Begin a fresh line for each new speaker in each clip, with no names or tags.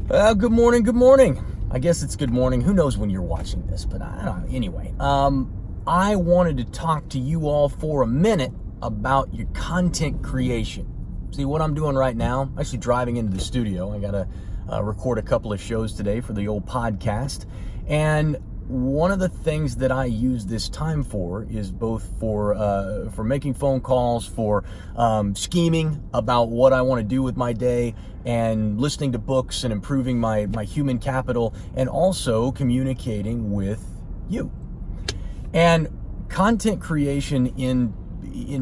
Good morning, good morning. I guess it's good morning. Who knows when you're watching this, but I don't know. Anyway, I wanted to talk to you all for a minute about your content creation. See, what I'm doing right now, I'm actually driving into the studio. I got to record a couple of shows today for the old podcast. And one of the things that I use this time for is both for making phone calls, for scheming about what I want to do with my day, and listening to books and improving my human capital, and also communicating with you. And content creation in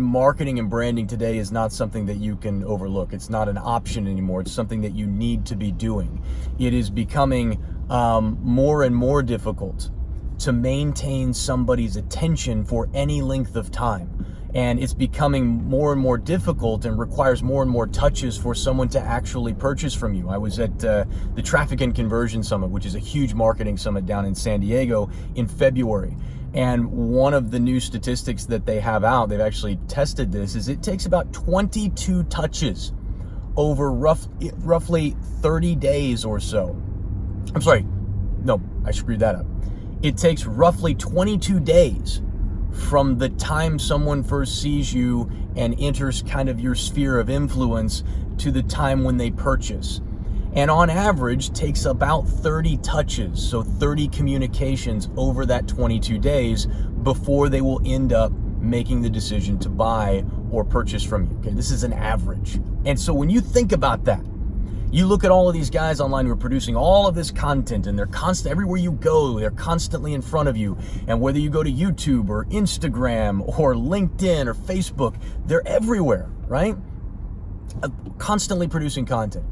marketing and branding today is not something that you can overlook. It's not an option anymore. It's something that you need to be doing. It is becoming more and more difficult to maintain somebody's attention for any length of time. And it's becoming more and more difficult and requires more and more touches for someone to actually purchase from you. I was at the Traffic and Conversion Summit, which is a huge marketing summit down in San Diego in February. And one of the new statistics that they have out, they've actually tested this, is it takes about 22 touches over roughly 30 days or so. I'm sorry, no, I screwed that up. It takes roughly 22 days from the time someone first sees you and enters kind of your sphere of influence to the time when they purchase. And on average takes about 30 touches, so 30 communications over that 22 days before they will end up making the decision to buy or purchase from you. Okay, this is an average. And so when you think about that, you look at all of these guys online who are producing all of this content, and they're constant everywhere you go. They're constantly in front of you. And whether you go to YouTube or Instagram or LinkedIn or Facebook, they're everywhere, right? Constantly producing content.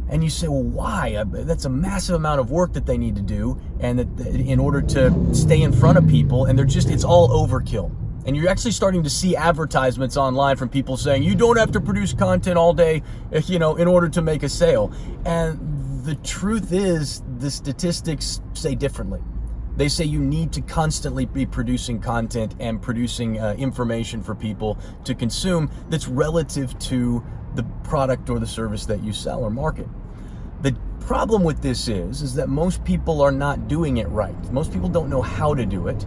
And you say, well, why? That's a massive amount of work that they need to do, and that in order to stay in front of people, and it's all overkill. And you're actually starting to see advertisements online from people saying, you don't have to produce content all day, in order to make a sale. And the truth is, the statistics say differently. They say you need to constantly be producing content and producing information for people to consume that's relative to the product or the service that you sell or market. The problem with this is that most people are not doing it right. Most people don't know how to do it.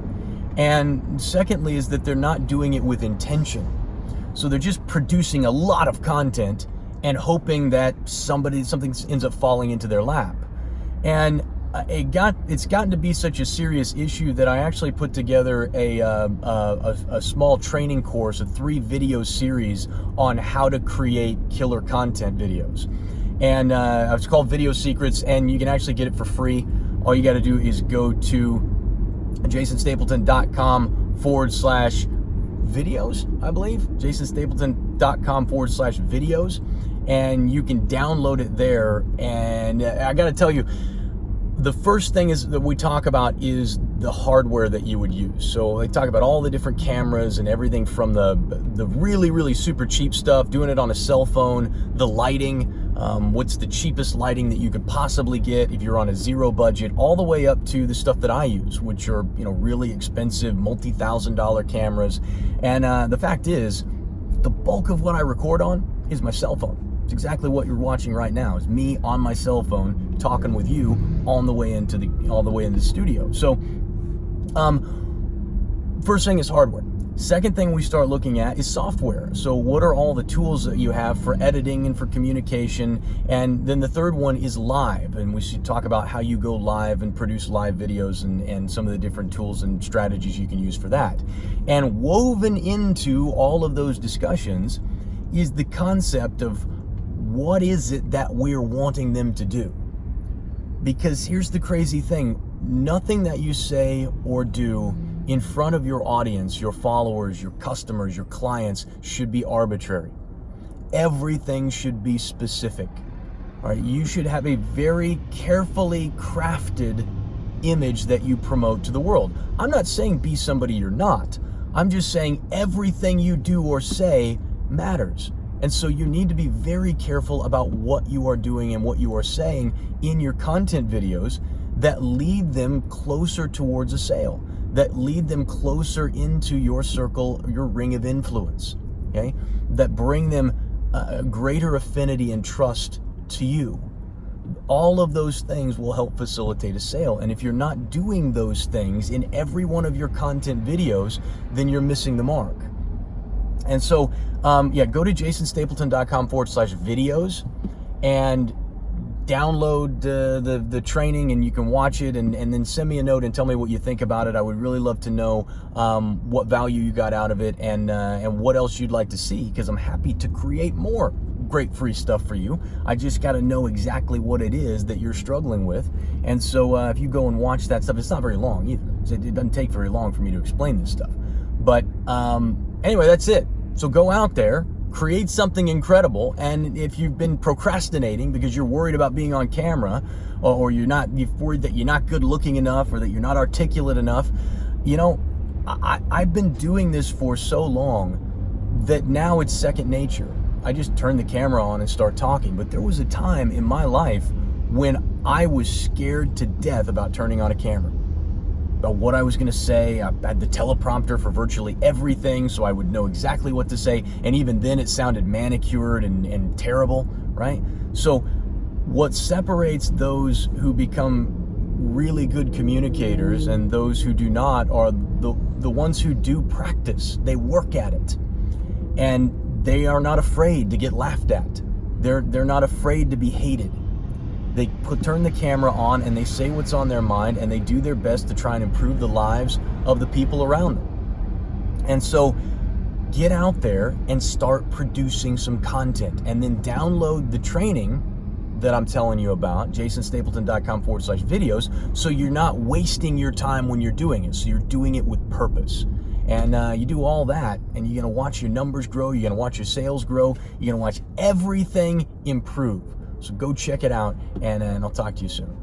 And secondly is that they're not doing it with intention. So they're just producing a lot of content and hoping that something ends up falling into their lap. And it's gotten to be such a serious issue that I actually put together a small training course, a 3-video series on how to create killer content videos. And it's called Video Secrets, and you can actually get it for free. All you got to do is go to jasonstapleton.com/videos, I believe. jasonstapleton.com/videos. And you can download it there. And I got to tell you, the first thing is that we talk about is the hardware that you would use. So they talk about all the different cameras and everything from the really, really super cheap stuff, doing it on a cell phone, the lighting, what's the cheapest lighting that you could possibly get if you're on a zero budget, all the way up to the stuff that I use, which are, really expensive, multi-$1,000 cameras. And the fact is, the bulk of what I record on is my cell phone. It's exactly what you're watching right now, is me on my cell phone talking with you all the way into the studio. So first thing is hardware. Second thing we start looking at is software. So what are all the tools that you have for editing and for communication? And then the third one is live. And we should talk about how you go live and produce live videos and some of the different tools and strategies you can use for that. And woven into all of those discussions is the concept of what is it that we're wanting them to do? Because here's the crazy thing. Nothing that you say or do in front of your audience, your followers, your customers, your clients should be arbitrary. Everything should be specific. All right, you should have a very carefully crafted image that you promote to the world. I'm not saying be somebody you're not. I'm just saying everything you do or say matters. And so you need to be very careful about what you are doing and what you are saying in your content videos that lead them closer towards a sale, that lead them closer into your circle, your ring of influence, okay? That bring them a greater affinity and trust to you. All of those things will help facilitate a sale. And if you're not doing those things in every one of your content videos, then you're missing the mark. And so, go to jasonstapleton.com/videos and download the training, and you can watch it, and then send me a note and tell me what you think about it. I would really love to know what value you got out of it, and what else you'd like to see, because I'm happy to create more great free stuff for you. I just got to know exactly what it is that you're struggling with. And so if you go and watch that stuff, it's not very long either. It doesn't take very long for me to explain this stuff. But anyway, that's it. So go out there, create something incredible. And if you've been procrastinating because you're worried about being on camera, or you're worried that you're not good looking enough, or that you're not articulate enough, I've been doing this for so long that now it's second nature. I just turn the camera on and start talking. But there was a time in my life when I was scared to death about turning on a camera, about what I was going to say. I had the teleprompter for virtually everything, so I would know exactly what to say. And even then, it sounded manicured and terrible, right? So what separates those who become really good communicators and those who do not are the ones who do practice. They work at it, and they are not afraid to get laughed at. They're not afraid to be hated. They turn the camera on and they say what's on their mind, and they do their best to try and improve the lives of the people around them. And so get out there and start producing some content, and then download the training that I'm telling you about, jasonstapleton.com/videos, so you're not wasting your time when you're doing it. So you're doing it with purpose. And you do all that, and you're going to watch your numbers grow. You're going to watch your sales grow. You're going to watch everything improve. So go check it out, and I'll talk to you soon.